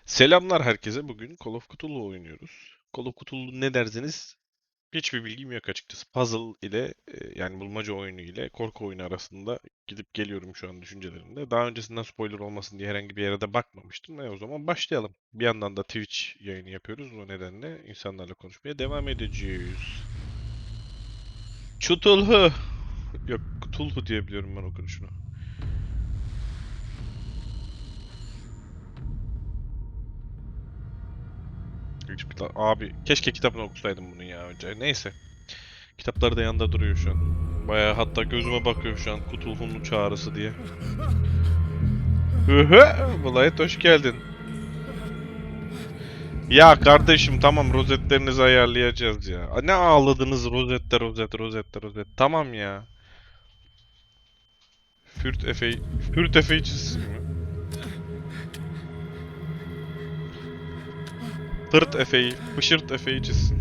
Selamlar herkese. Bugün Call of Cthulhu oynuyoruz. Call of Cthulhu ne derseniz hiçbir bilgim yok açıkçası. Puzzle ile yani bulmaca oyunu ile korku oyunu arasında gidip geliyorum şu an düşüncelerimde. Daha öncesinden spoiler olmasın diye herhangi bir yere de bakmamıştım. O zaman başlayalım. Bir yandan da Twitch yayını yapıyoruz. O nedenle insanlarla konuşmaya devam edeceğiz. Cthulhu. Yok, Cthulhu diye biliyorum ben okunuşunu. Abi keşke kitabını okusaydım bunu ya önce. Neyse. Kitapları da yanında duruyor şu an. Bayağı hatta gözüme bakıyor şu an Cthulhu'nun çağrısı diye. Bulayet hoş geldin. Ya kardeşim tamam rozetlerinizi ayarlayacağız ya. Ne ağladınız rozette. Tamam ya. Fürt Efe'yi... Fürt Efe'yi çizsin mi? Tırt Efe'yi, Fışırt Efe'yi çizsin.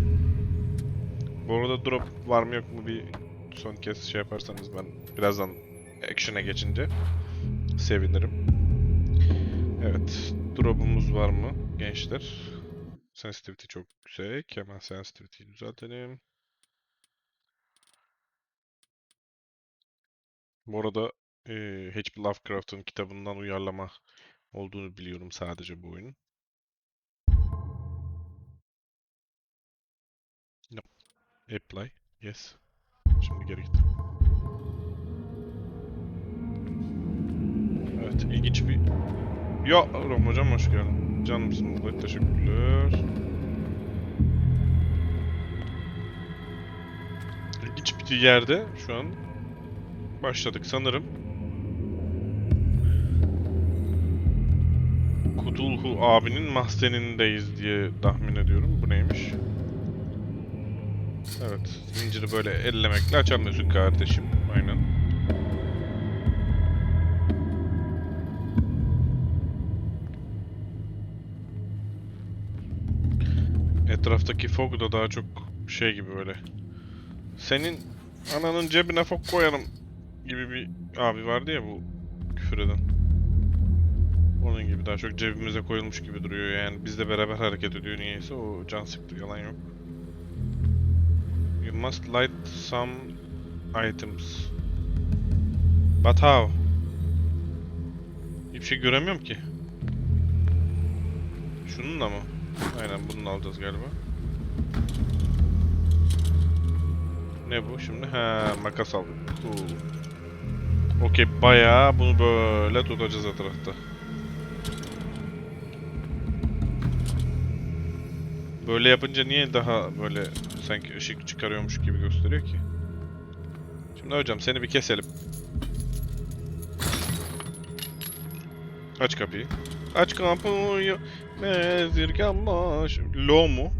Bu arada drop var mı yok mu bir son kez şey yaparsanız ben birazdan action'a geçince sevinirim. Evet, drop'umuz var mı gençler? Sensitivity çok yüksek. Hemen sensitivity'yi düzeltelim. Bu arada H.P. Lovecraft'ın kitabından uyarlama olduğunu biliyorum sadece bu oyunun. No. Apply. Yes. Şimdi geri git. Evet, ilginç bir... Ya Rom hocam hoş geldin. Canımsın burada. Teşekkürler. İlginç bir yerde şu an başladık sanırım. Cthulhu abinin mahzenindeyiz diye tahmin ediyorum. Bu neymiş? Evet, zinciri böyle ellemekle açamıyorsun kardeşim. Aynen. Etraftaki fog da daha çok şey gibi böyle. Senin ananın cebine fok koyarım gibi bir abi vardı ya bu küfür eden. Onun gibi daha çok cebimize koyulmuş gibi duruyor yani. Bizle beraber hareket ediyor niyeyse o can sıktı yalan yok. You must light some items. But how? Hiçbir şey göremiyorum ki. Şununla mı? Aynen bununla alacağız galiba. Ne bu şimdi? Ha makas aldık. Cool. Okey bayağı bunu böyle tutacağız etrafta. Böyle yapınca niye daha böyle sanki ışık çıkarıyormuş gibi gösteriyor ki? Şimdi hocam seni bir keselim. Aç kapıyı. Aç kapıyı. Mezirgan baş. Lo mu?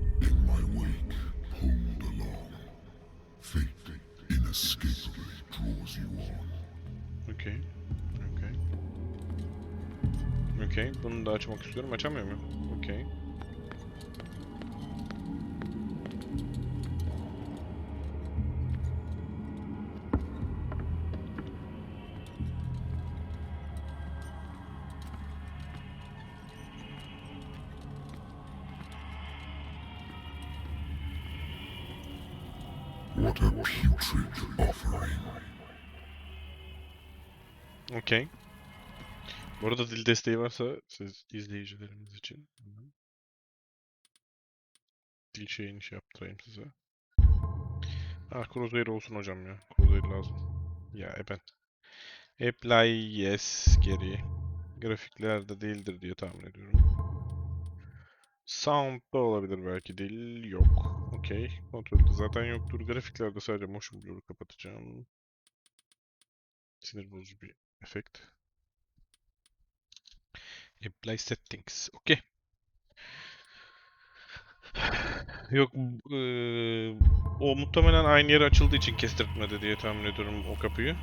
Okey. Okey. Okey. Bunu da açmak istiyorum. Açamıyor muyum? Okey. What a putrid offering. Okey. Bu arada dil desteği varsa siz izleyicilerimiz için dil şeyini şey yaptırayım size. Ah Crusader olsun hocam ya. Crusader lazım. Ya ben. Apply yes geri. Grafiklerde değildir diye tahmin ediyorum. Sound'da olabilir belki dil yok. Okey. Kontrolde zaten yoktur. Grafiklerde sadece motion blur'u kapatacağım. Sinir bozucu bir efekt. Apply settings. Okey. Yok o muhtemelen aynı yere açıldığı için kestirtmedi diye tahmin ediyorum o kapıyı.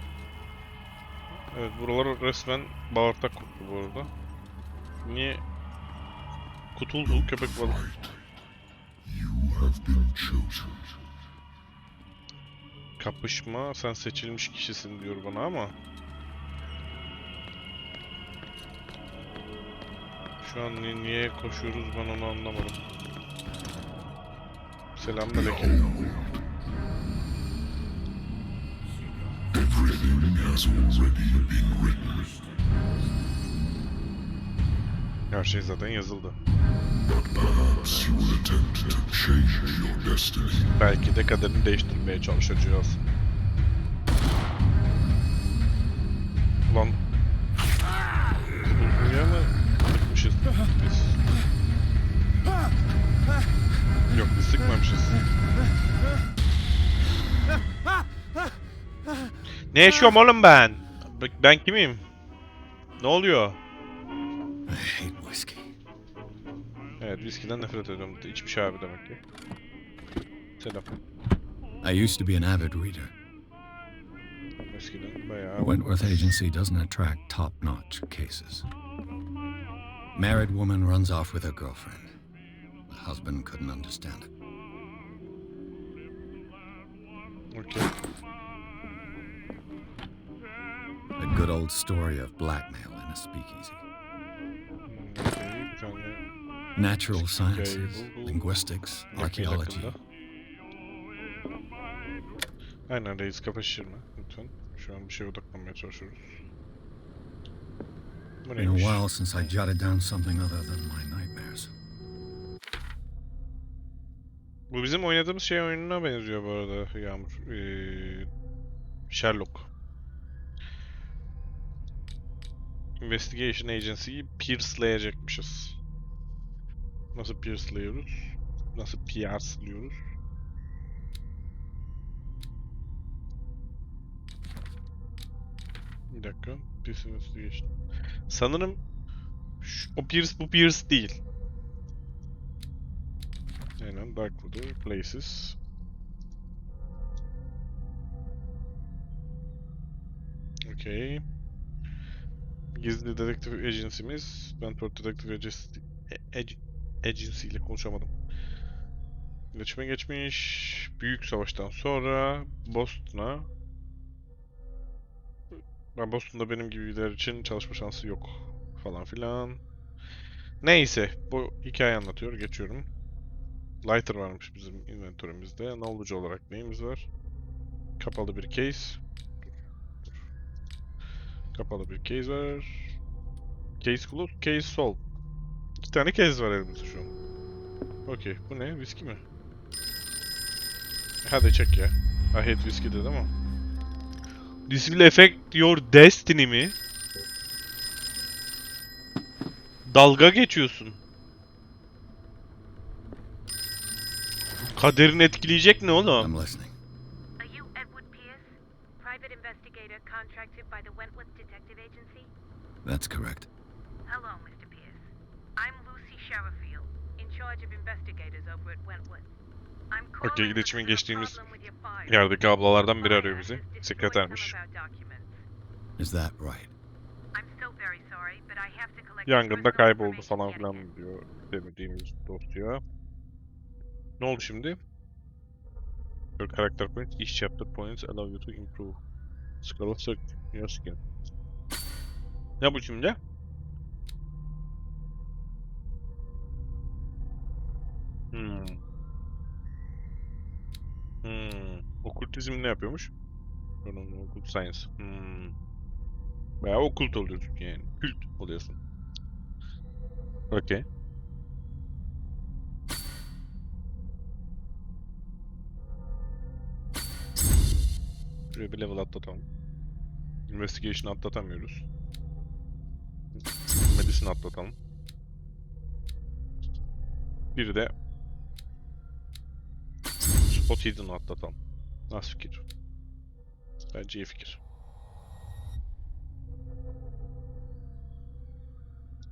Evet buralar resmen bağırtak koktu bu arada. Niye? Cthulhu köpek balığı. You have been chosen. Kapışma sen seçilmiş kişisin diyor bana ama. Şu an niye koşuyoruz ben onu anlamadım. Selamünaleyküm. Everything has already been written. Her şey zaten yazıldı. But perhaps you will attempt to change your destiny. Belki de kaderini değiştirmeye çalışacağız. Ulan... Kudurduya mı sıkmışız biz? Yok, biz sıkmamışız. Ne yaşıyorum oğlum ben? Ben kimim? Ne oluyor? I hate whiskey. Evet, viskiden nefret ediyorum. İçmiş abi demek ki. Selam. I used to be an avid reader. Viskiden The bayağı... Wentworth Agency doesn't attract top-notch cases. Married woman runs off with her girlfriend. The husband couldn't understand it. Okay. A good old story of blackmail in a speakeasy. Okay, bir tane Natural sciences, buldum. linguistics, Ekmeğin archaeology. hakkında. Aynen reis, kafa şişirme lütfen. Şu an bir şeye odaklanmaya çalışıyoruz. Bu Been a neymiş? while since I jotted down something other than my nightmares. Bu bizim oynadığımız şey oyununa benziyor bu arada Yağmur. Sherlock. Investigation Agency'yi pierce'layacakmışız. Nasıl pierce'lıyoruz? Nasıl pierce'lıyoruz? Bir dakika. Pierce Investigation. Sanırım o pierce bu pierce değil. Aynen, Dark Water, Places. Okay. Gizli dedektif agency'miz. Wentworth Detective Agency ile konuşamadım. İletişime geçmiş. Büyük savaştan sonra Boston'a. Boston'da benim gibiler için çalışma şansı yok. Falan filan. Neyse. Bu hikaye anlatıyor. Geçiyorum. Lighter varmış bizim inventörümüzde. Knowledge olarak neyimiz var? Kapalı bir case. Kapalı bir case var. Case closed, case solved. 2 tane case var elimizde şu an. Okey. Bu ne? Viski mi? Hadi çek ya. I hate whiskey dedi ama. This will affect your destiny mi? Dalga geçiyorsun. Kaderini etkileyecek ne oğlum? I'm listening. Are you Edward Pierce, private investigator contracted by the Wentworth Detective Agency? That's correct. Hello, Mr. Pierce. I'm Lucy Sherrifield, in charge of investigators over at Wentworth. I'm calling Okey, because iletişimin of a geçtiğimiz problem with your file. yerdeki ablalardan biri arıyor Fire bizi. has destroyed Sekretermiş. some of our documents. Is that right? I'm still very sorry, but I have to collect Yangında personal kayboldu information falan yet filan again. diyor demediğimiz dosya. Ne oldu şimdi? Your character points, each chapter points allow you to improve. Score of your skin. Ne bu şimdi? Hmm. Okültizm ne yapıyormuş? Occult Science. Bayağı okült oluyorsun yani. Kült oluyorsun. Okey. Şuraya bir level atlatalım. Investigation atlatamıyoruz. Medicine atlatalım. Bir de Spot Hidden'ı atlatalım. Nasıl fikir? Bence iyi fikir.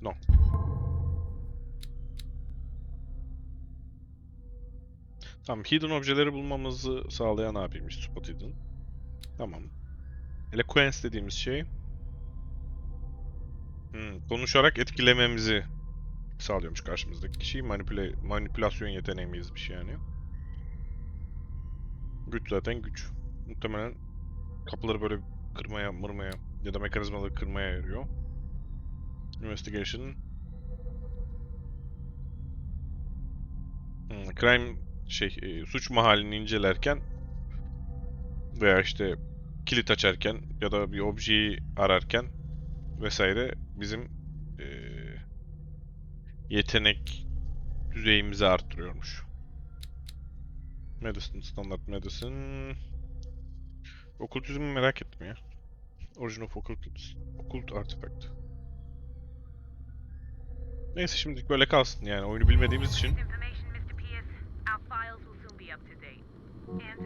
No. Tamam, hidden objeleri bulmamızı sağlayan abiymiş Spot Hidden. Tamam. Eloquence dediğimiz şey konuşarak etkilememizi sağlıyormuş karşımızdaki kişiyi. Manipülasyon yeteneğimizmiş yani. Güç zaten güç. Muhtemelen kapıları böyle kırmaya, mırmaya ya da mekanizmaları kırmaya yarıyor. Investigation. Crime suç mahallini incelerken veya işte kilit açarken ya da bir objeyi ararken vesaire bizim yetenek düzeyimizi arttırıyormuş. Medicine, standart medicine. Okültizmi merak ettim ya. Origin of Occult Artifact. Neyse şimdilik böyle kalsın yani oyunu bilmediğimiz için. Information, Mr. Pierce. Our files will soon be up to date. And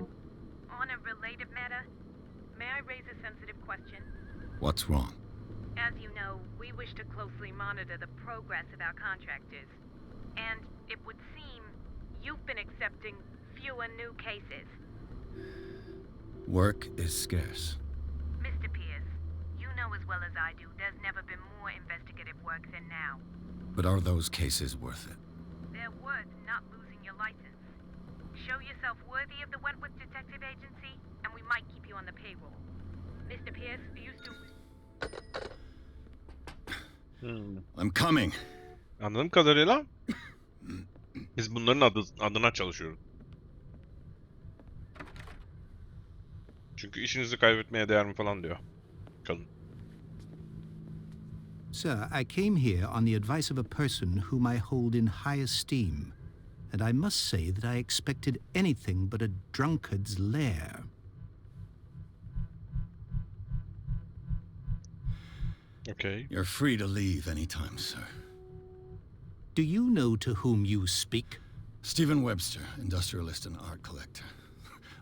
on a related matter, may I raise a sensitive question? What's wrong? As you know, we wish to closely monitor the progress of our contractors. And it would seem you've been accepting fewer new cases. Work is scarce. Mr. Pierce, you know as well as I do there's never been more investigative work than now. But are those cases worth it? They're worth not losing your license. Show yourself worthy of the Wentworth Detective Agency, and we might keep you on the payroll. Mr. Pierce used to... I'm coming. Anladığım kadarıyla biz bunların adına çalışıyoruz. Çünkü işinizi kaybetmeye değer mi falan diyor kadın. Sir, I came here on the advice of a person whom I hold in high esteem, and I must say that I expected anything but a drunkard's lair. Okay. You're free to leave anytime, sir. Do you know to whom you speak? Stephen Webster, industrialist and art collector.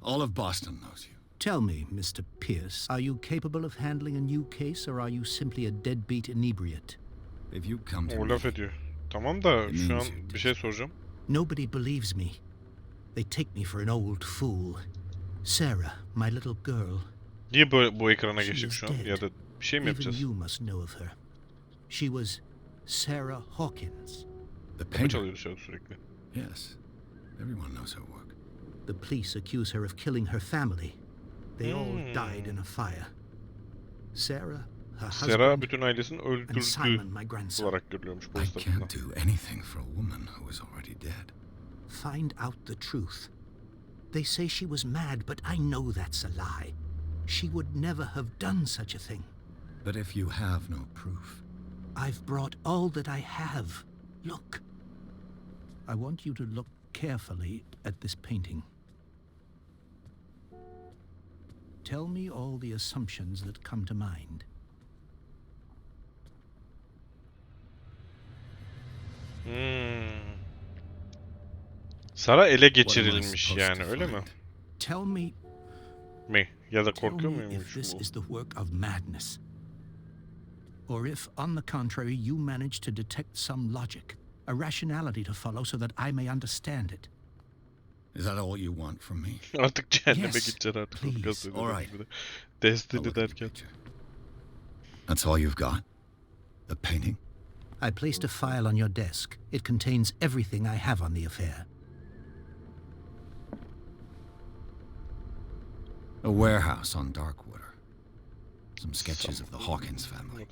All of Boston knows you. Tell me, Mr. Pierce, are you capable of handling a new case, or are you simply a deadbeat inebriate? If you come to O me, laf ediyor. Tamam da it şu means an you're bir şey desperate. soracağım. Nobody believes me. They take me for an old fool. Sarah, my little girl, Niye bu ekrana she geçtik is şu an? dead. Ya da bir şey mi Even yapacağız? you must know of her. She was Sarah Hawkins. the Kapı painter. çalıyor dışarı sürekli. Yes, everyone knows her work. The police accuse her of killing her family. They all died in a fire. Sarah, her Sera husband, bütün ailesini and öldürdü Simon, my grandson. olarak görülüyormuş I polis tarafından. can't do anything for a woman who is already dead. Find out the truth. They say she was mad, but I know that's a lie. She would never have done such a thing. But if you have no proof, I've brought all that I have. Look. I want you to look carefully at this painting. Tell me all the assumptions that come to mind. Sara ele what am I geçirilmiş supposed yani to öyle mi? find? Tell me, Ya da tell korkuyor me if muymuş this bu? is the work of madness. Or if, on the contrary, you manage to detect some logic, a rationality to follow so that I may understand it. Is that all you want from me? Artık cehenneme Yes, gideceksin artık. please. Gazetede All right. bir de. I'll Destiny look at your derken. picture. That's all you've got? The painting? I placed a file on your desk. It contains everything I have on the affair. A warehouse on Darkwater. Some sketches of the Hawkins family.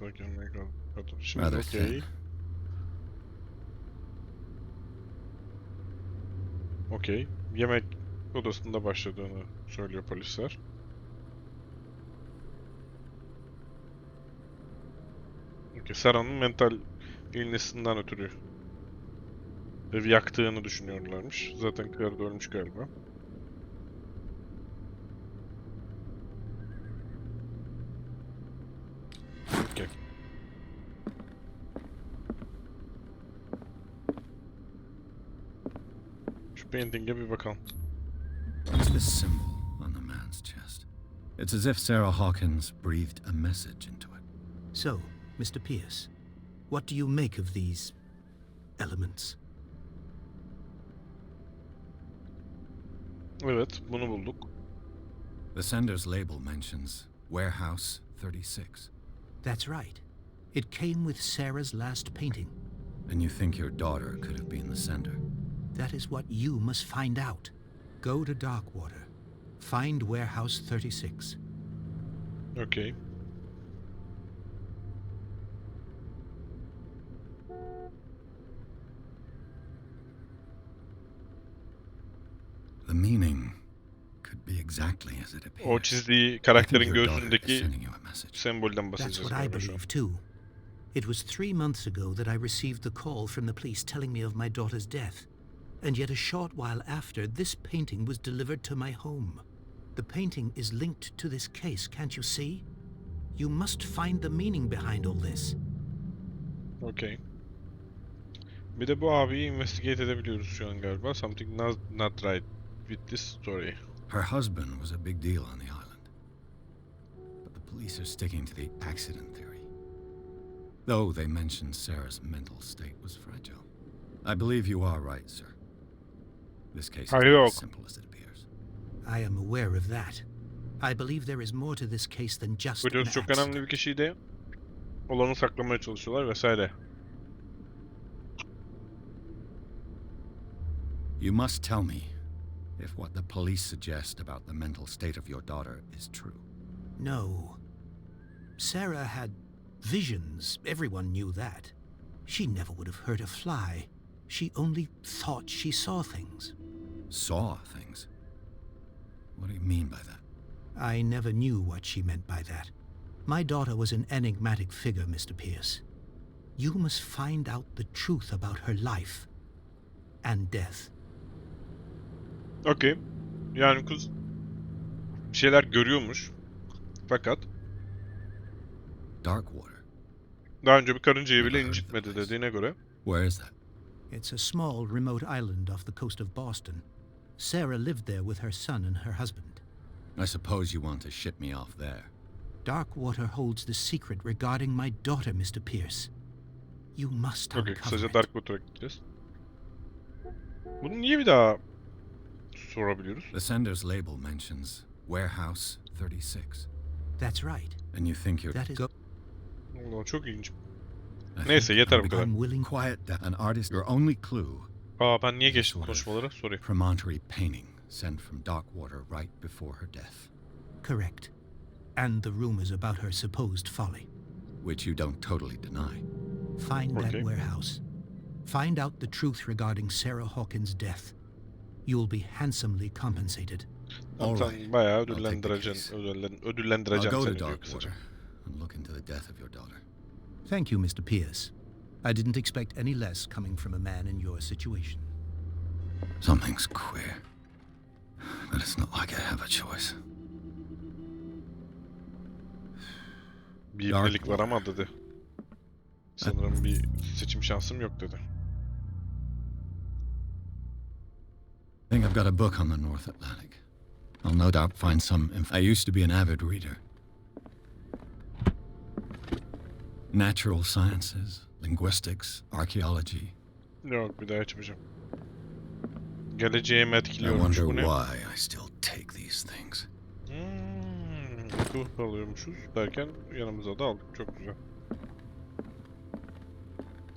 Şimdi Rather okey. thin. Okey. Yemek odasında başladığını söylüyor polisler. Okey. Sara'nın mental illnesinden ötürü evi yaktığını düşünüyorlarmış. Zaten karı da ölmüş galiba. Okey. Şu painting'e bir bakalım. What's this symbol on the man's chest? It's as if Sarah Hawkins breathed a message into it. So, Mr. Pierce, what do you make of these elements? Evet, bunu bulduk. The sender's label mentions Warehouse 36. That's right. It came with Sarah's last painting. And you think your daughter could have been the sender? That is what you must find out. Go to Darkwater. Find Warehouse 36. Okey. The meaning could be exactly as it O appears. çizdiği I think karakterin your daughter is göğsündeki sending you a message. sembolden That's bahsedeceğiz what I galiba şu an. believe too. It was 3 months ago that I received the call from the police telling me of my daughter's death. And yet a short while after, this painting was delivered to my home. The painting is linked to this case, can't you see? You must find the meaning behind all this. Okay. Bir de bu abiyi investigate edebiliyoruz şu an galiba. Something not right with this story. Her husband was a big deal on the island. But the police are sticking to the accident theory. Though they mentioned Sarah's mental state was fragile. I believe you are right, sir. This case is not Hayır. as simple as it appears. I am aware of that. I believe there is more to this case than just an Biliyoruz çok önemli accident. bir kişiydi. Olanı saklamaya çalışıyorlar vesaire. You must tell me if what the police suggest about the mental state of your daughter is true. No. Sarah had visions. Everyone knew that. She never would have hurt a fly. She only thought she saw things. Saw things? What do you mean by that? I never knew what she meant by that. My daughter was an enigmatic figure, Mr. Pierce. You must find out the truth about her life and death. Okey. Yani kız bir şeyler görüyormuş. Fakat Darkwater. daha önce bir karıncayı Never bile heard of the incitmedi place. dediğine göre. Where is that? It's a small, remote island off the coast of Boston. Sarah lived there with her son and her husband. I suppose you want to ship me off there. Darkwater holds the secret regarding my daughter, Mr. Pierce. You must Okey. uncover Kısaca it. Darkwater'a gideceğiz. Bunu niye bir daha sorabiliyoruz? The sender's label mentions Warehouse 36. That's right. And you think you're... That is... Allah çok ilginç. I Neyse think yeter I'm bu kadar. I'm willing... Quiet down. An artist, your only clue Aa ben niye is a geçtim sort of konuşmaları? Sorry. promontory painting sent from Darkwater right before her death, Correct. And the rumors about her supposed folly. which you don't totally deny. Find that Okay. warehouse. Find out the truth regarding Sarah Hawkins' death. You'll be handsomely compensated. All Sen right. bayağı I'll take the ödüllendireceksin. case. I'll Ödüllendireceğim go seni to diyor kısaca. Darkwater and look into the death of your daughter. Thank you, Mr. Pierce. I didn't expect any less coming from a man in your situation. Something's queer, but it's not like I have a choice. Bir ibnelik var ama dedi. Sanırım bir seçim şansım yok dedi. I think I've got a book on the North Atlantic. I'll no doubt find some I used to be an avid reader. Natural sciences, linguistics, archaeology. Yok bir daha açmayacağım. Geleceğimi I etkiliyormuş wonder bu ne? why I still take these things. Akıl alıyormuşuz derken yanımıza da aldık. Çok güzel.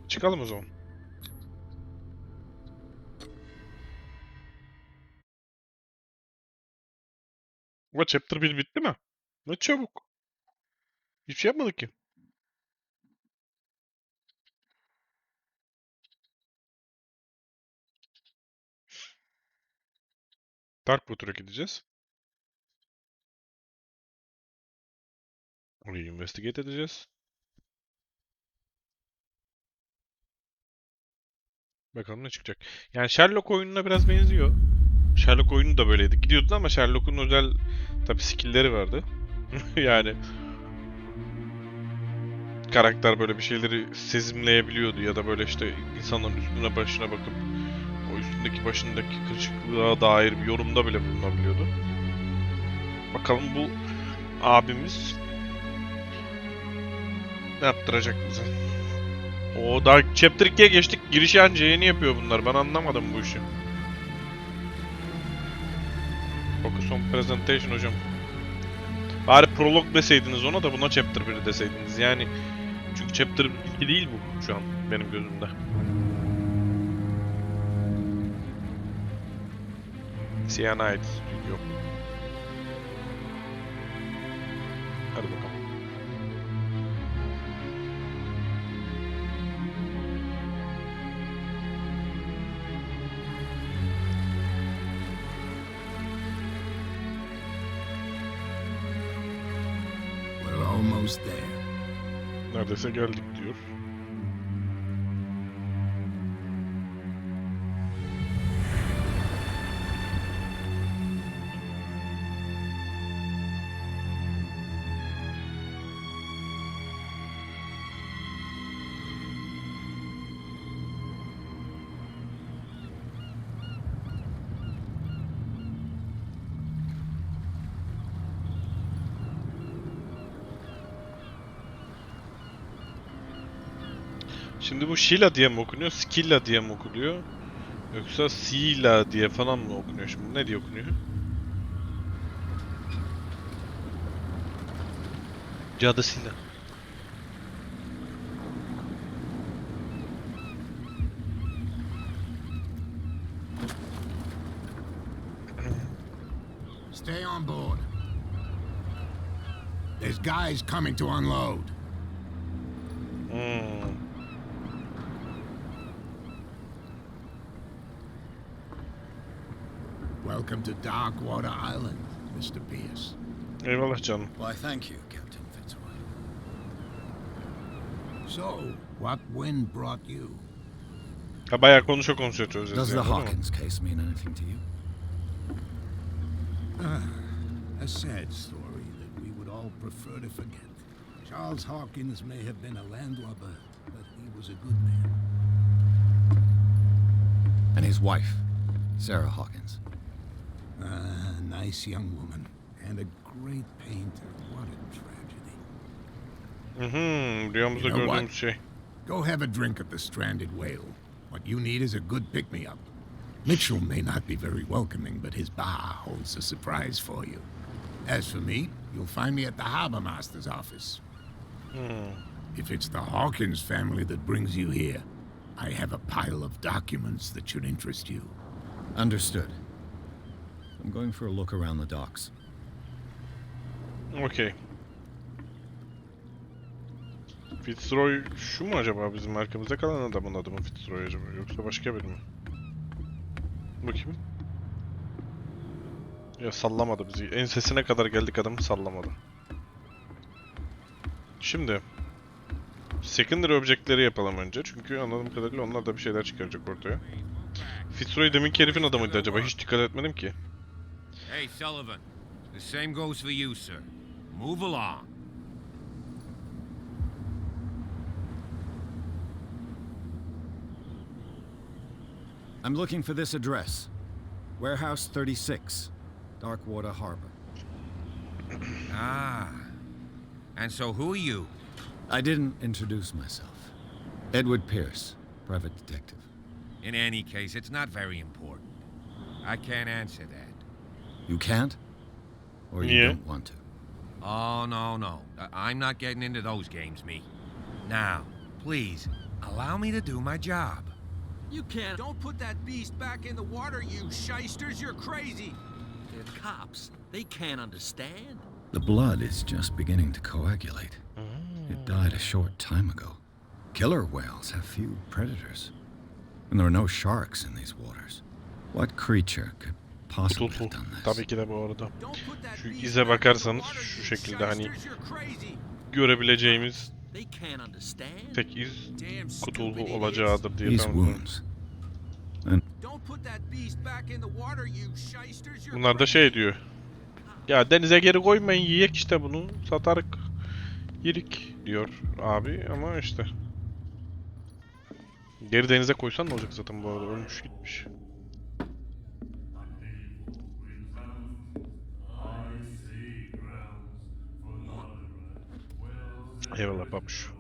Çıkalım o zaman. Ama chapter 1 bitti mi? Ne çabuk. Hiçbir şey yapmadık ki. Darkwater'a gideceğiz. Orayı investigate edeceğiz. Bakalım ne çıkacak. Yani Sherlock oyununa biraz benziyor. Sherlock oyunu da böyleydi. Gidiyordun ama Sherlock'un özel tabi skill'leri vardı. Yani karakter böyle bir şeyleri sezimleyebiliyordu ya da böyle işte insanların üstüne başına bakıp o üstündeki başındaki kırışıklığa dair bir yorumda bile bulunabiliyordu. Bakalım bu abimiz ne yaptıracak bize? O daha Chapter 2'ye geçtik. Girişi anca yeni yapıyor bunlar. Ben anlamadım bu işi. Focus on presentation hocam. Bari prolog deseydiniz ona da buna Chapter 1 deseydiniz. Yani çünkü Chapter 2 değil bu şu an benim gözümde. Cyanide Studio. Hadi bakalım. Adrese geldik diyor. Şimdi bu Sheila diye mi okunuyor, Skilla diye mi okunuyor? Yoksa Sila diye falan mı okunuyor şimdi? Ne diye okunuyor? Cadı Sila. Stay on board. There's guys coming to unload. Welcome to Darkwater Island, Mr. Pierce. Eyvallah canım. Why, thank you, Captain Fitzroy. So, what wind brought you? Ha bayağı konuşa çözeceğiz Does the yani, değil mi? Hawkins case mean anything to you? A sad story that we would all prefer to forget. Charles Hawkins may have been a landlubber, but he was a good man. And his wife, Sarah Hawkins. A nice young woman, and a great painter. What a tragedy. Rüyamızda You know what? gördüğümüz şey. Go have a drink at the Stranded Whale. What you need is a good pick-me-up. Mitchell may not be very welcoming, but his bar holds a surprise for you. As for me, you'll find me at the harbor master's office. If it's the Hawkins family that brings you here, I have a pile of documents that should interest you. Understood. I'm going for a look around the docks. Okey. Fitzroy şu mu acaba, bizim arkamızda kalan adamın adı mı Fitzroy acaba, yoksa başka biri mi? Bakayım. Ya sallamadı bizi. Ensesine kadar geldik, adamı sallamadı. Şimdi secondary object'leri yapalım önce, çünkü anladığım kadarıyla onlar da bir şeyler çıkaracak ortaya. Fitzroy deminki herifin adamı mıydı acaba? Hiç dikkat etmedim ki. Hey, Sullivan. The same goes for you, sir. Move along. I'm looking for this address. Warehouse 36, Darkwater Harbor. Ah. And so who are you? I didn't introduce myself. Edward Pierce, private detective. In any case, it's not very important. I can't answer that. You can't? Or you Yeah. don't want to? Oh, no. I'm not getting into those games, me. Now, please, allow me to do my job. You can't. Don't put that beast back in the water, you shysters. You're crazy. They're cops. They can't understand. The blood is just beginning to coagulate. It died a short time ago. Killer whales have few predators. And there are no sharks in these waters. What creature could possibly have done this? Tabii ki de bu arada. Don't put that Şu beast ize back in the bakarsanız water, şu you şekilde hani shysters. You're crazy. görebileceğimiz They can't understand. tek iz Damn stupid Cthulhu idiots. olacağıdır diye These tahmin ediyorum. wounds. Don't put that beast back in the water, you shysters. You're Bunlar da crazy. şey diyor. Ya denize geri koymayın, yiyek işte bunu. Satarık. Yerik diyor abi, ama işte. Geri denize koysan ne olacak zaten bu arada, ölmüş gitmiş. Eyvallah babuş.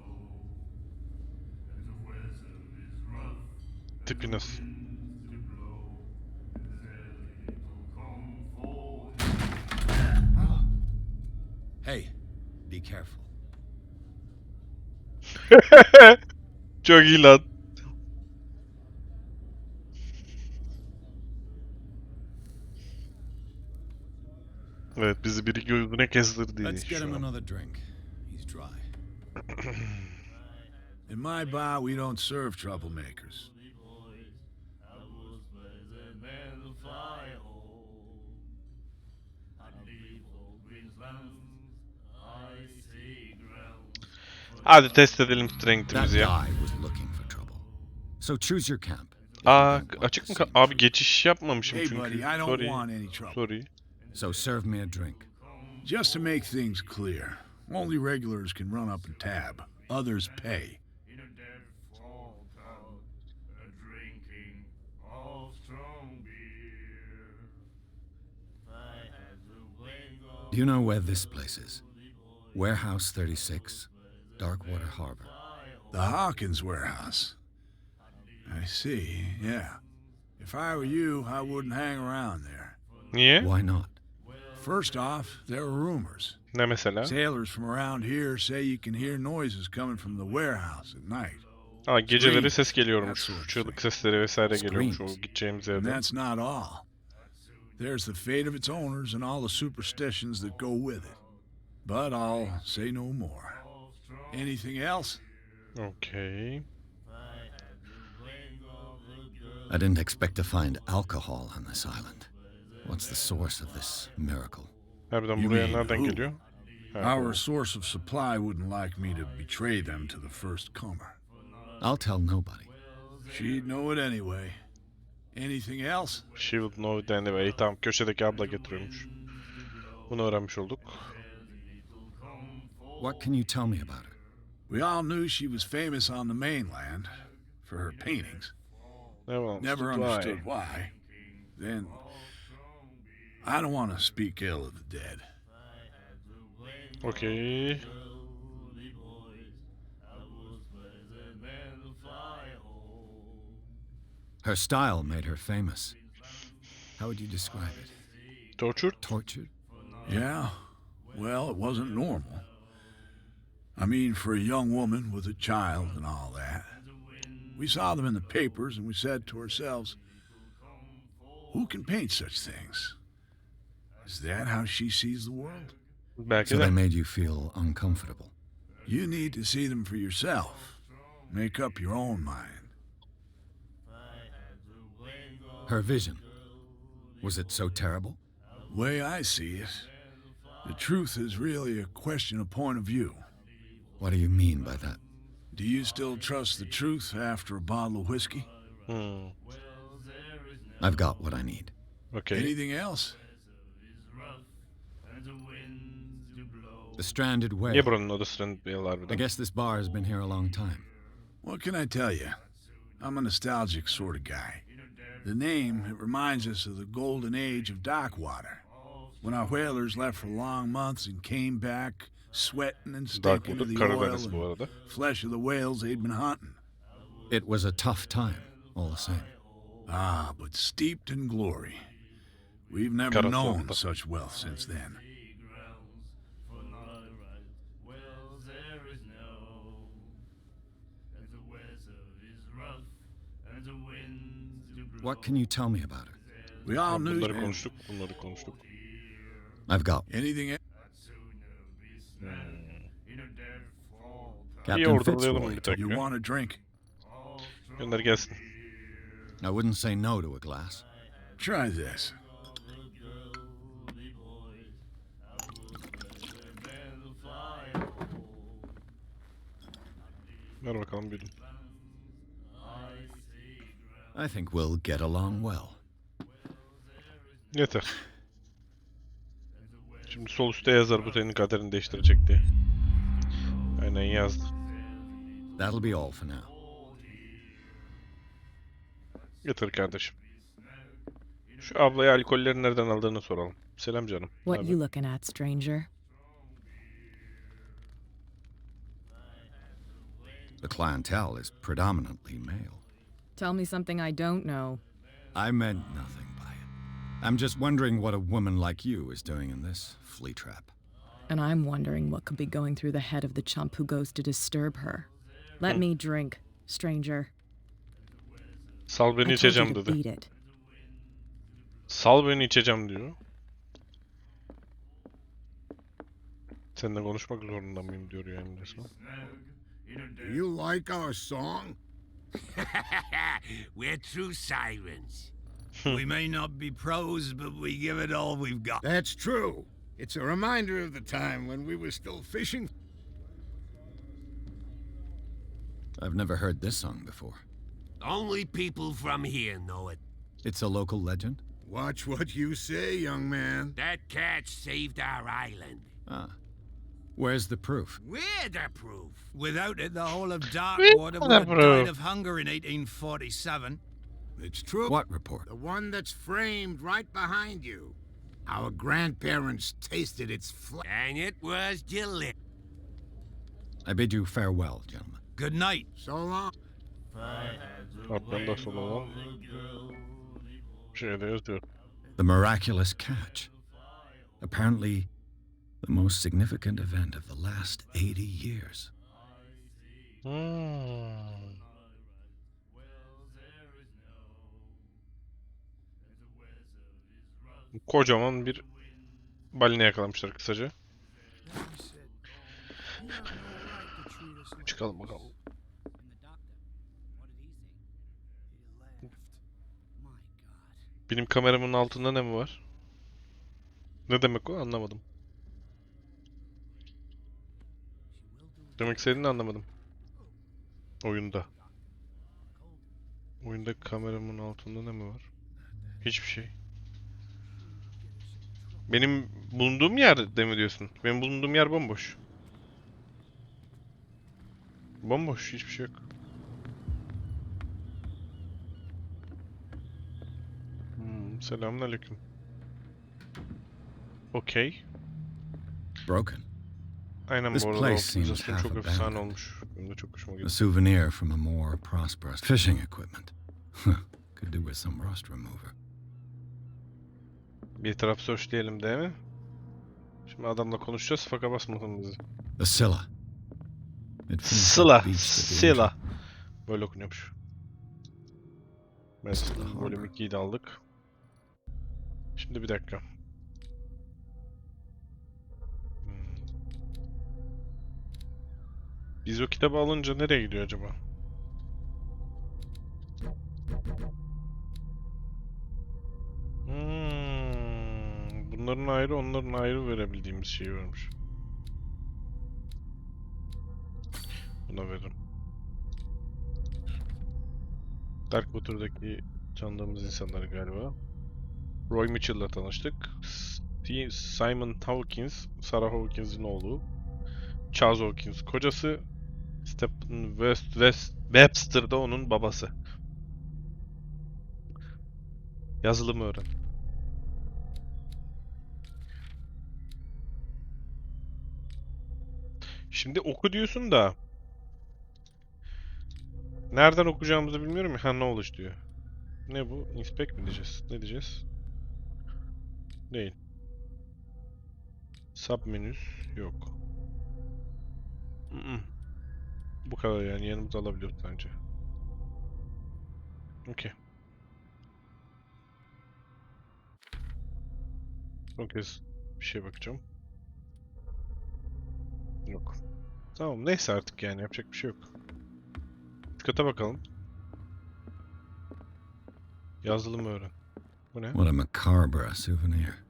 Tipi nasıl? Hey, be careful. Çok iyi lan. Evet, bizi biri gözüne kestirdi Let's get şu him an. another drink. He's dry. In my bar, we don't serve troublemakers. Hadi test edelim That strength'imizi ya. guy was looking for trouble. So choose your camp. if you Aa, don't want açık to mı? see Abi me. geçiş yapmamışım Hey, çünkü. buddy, I don't Sorry. want any trouble. Sorry. So serve me a drink. Just to make things clear, only regulars can run up and tab. Others pay. Do you know where this place is? Warehouse 36, Darkwater Harbor. The Hawkins warehouse. I see, yeah. If I were you, I wouldn't hang around there. Niye? Why not? First off, there are rumors. Ne mesela? Sailors from around here say you can hear noises coming from the warehouse at night. Aa, geceleri Screams. ses geliyormuş. That sort of Çığlık thing. sesleri vesaire geliyormuş o Screams. gideceğimiz And yerde. that's not all. There's the fate of its owners and all the superstitions that go with it. But I'll say no more. Anything else? Okay. I didn't expect to find alcohol on this island. What's the source of this miracle? Harbiden You buraya mean nereden who? geliyor? Ha, Our o. source of supply wouldn't like me to betray them to the first comer. I'll tell nobody. She'd know it anyway. Anything else? She would know it anyway. Tamam, köşedeki abla getiriyormuş. Bunu öğrenmiş olduk. What can you tell me about her? We all knew she was famous on the mainland for her paintings. Devam. Never Why? understood why. Then, I don't want to speak ill of the dead. Okay. Her style made her famous. How would you describe it? Tortured? Tortured? Yeah, well, it wasn't normal. I mean, for a young woman with a child and all that. We saw them in the papers and we said to ourselves, who can paint such things? Is that how she sees the world? Belki So de. they made you feel uncomfortable. You need to see them for yourself. Make up your own mind. Her vision. Was it so terrible? Way I see it, the truth is really a question of point of view. What do you mean by that? Do you still trust the truth after a bottle of whiskey? Hmm. I've got what I need. Okay. Anything else? The stranded whale. Niye buranın adı Strand Bale I harbiden? guess this bar has been here a long time. What can I tell you? I'm a nostalgic sort of guy. The name, it reminds us of the golden age of dockwater. When our whalers left for long months and came back sweating and stinking of Darkwater the oil Karadeniz bu and arada. flesh of the whales they'd been hunting. It was a tough time, all the same. Ah, but steeped in glory. We've never Karatolda. known such wealth since then. What can you tell me about her? We all knew Bunları konuştuk, bunları konuştuk. I've got anything else? İyi Captain ortalayalım Fitzroy. bir told- You dakika. want a drink? Gönder gelsin. I wouldn't say no to a glass. Try this. Ver bakalım Bölüm. I think we'll get along well. Yeter. Şimdi sol üstte yazar bu senin kaderini değiştirecek diye. Aynen yazdı. That'll be all for now. Yeter kardeşim. Şu ablaya alkolleri nereden aldığını soralım. Selam canım. What Naber? you looking at, stranger? The clientele is predominantly male. Tell me something I don't know. I meant nothing by it. I'm just wondering what a woman like you is doing in this flea trap. And I'm wondering what could be going through the head of the chump who goes to disturb her. Let me drink, stranger. Sal beni I told you içeceğim to dedi. beat it. Sal beni içeceğim diyor. Seninle konuşmak zorunda mıyım diyor yani resmen. Do you like our song? We're true sirens. We may not be pros, but we give it all we've got. That's true. It's a reminder of the time when we were still fishing. I've never heard this song before. Only people from here know it. It's a local legend? Watch what you say, young man. That catch saved our island. Ah. Where's the proof? We're the proof. Without it, the whole of We're Darkwater the would have proof. died of hunger in 1847. It's true. What report? The one that's framed right behind you. Our grandparents tasted its flesh. And it was delicious. I bid you farewell, gentlemen. Good night. So long. Arkamda olan şeyde yazıyor. The miraculous catch. Apparently, the most significant event of the last 80 years. Kocaman bir balina yakalamışlar kısaca. Çıkalım bakalım. Benim kameramın altında ne mi var? Ne demek o? Anlamadım. Demek istediğini anlamadım. Oyunda. Oyunda kameramın altında ne mi var? Hiçbir şey. Benim bulunduğum yerde mi diyorsun? Benim bulunduğum yer bomboş. Bomboş, hiçbir şey yok. Selamünaleyküm. Okey. Broken. Aynen This bu arada place seems optimizasyon half çok efsane abandoned. olmuş. Benim de çok hoşuma A gitti. souvenir from a more prosperous fishing equipment. Could do with some rust remover. Bir taraf searchleyelim değil mi? Şimdi adamla konuşacağız, faka basmasın bizi. The Scylla. It finished Sıla, at the beach at the Sıla. Böyle okunuyormuş. Evet, It's the harbor. bölüm 2'yi de aldık. Şimdi bir dakika. Biz o kitabı alınca nereye gidiyor acaba? Bunların ayrı, onların ayrı verebildiğimiz şey varmış. Buna veririm. Darkwater'daki tanıdığımız insanlar galiba. Roy Mitchell'la tanıştık. Simon Hawkins, Sarah Hawkins'in oğlu. Charles Hawkins kocası. Stephen Webster da onun babası. Yazılımı öğren. Şimdi oku diyorsun da nereden okuyacağımızı bilmiyorum ya. Ha, knowledge diyor. Ne bu? Inspect mi diyeceğiz? Ne diyeceğiz? Değil. Submenüs yok. Bu kadar yani, yanımıza alabiliyoruz bence. Okey. Son kez bir şey bakacağım. Yok. Tamam, neyse artık yani, yapacak bir şey yok. Dikkate bakalım. Yazılımı öğren. Bu ne? What a macabre souvenir.